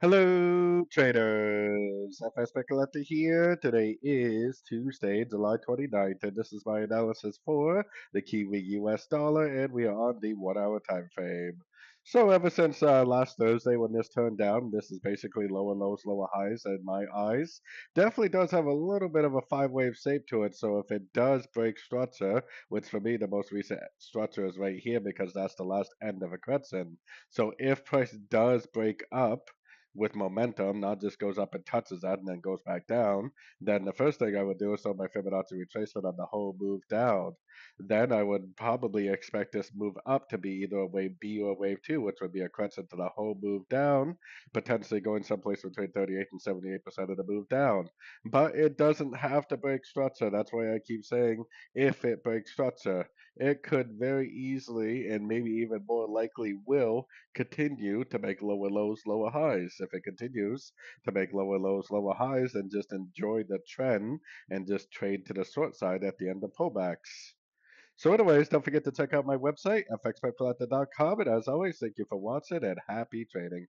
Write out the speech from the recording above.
Hello, traders. FX Pip Collector here. Today is Tuesday, July 29th, and this is my analysis for the Kiwi US dollar, and we are on the 1 hour time frame. So, ever since last Thursday when this turned down, this is basically lower lows, lower highs in my eyes. Definitely does have a little bit of a five-wave shape to it, so if it does break structure, which for me the most recent structure is right here because that's the last end of a crescent. So, if price does break up, with momentum, not just goes up and touches that and then goes back down, then the first thing I would do is show my Fibonacci retracement on the whole move down. Then I would probably expect this move up to be either a wave B or a wave 2, which would be a crescent to the whole move down, potentially going someplace between 38 and 78% of the move down. But it doesn't have to break structure. That's why I keep saying if it breaks structure. It could very easily and maybe even more likely will continue to make lower lows, lower highs. If it continues to make lower lows, lower highs, then just enjoy the trend and just trade to the short side at the end of pullbacks. So, anyways, don't forget to check out my website, fxpipcollector.com. And as always, thank you for watching and happy trading.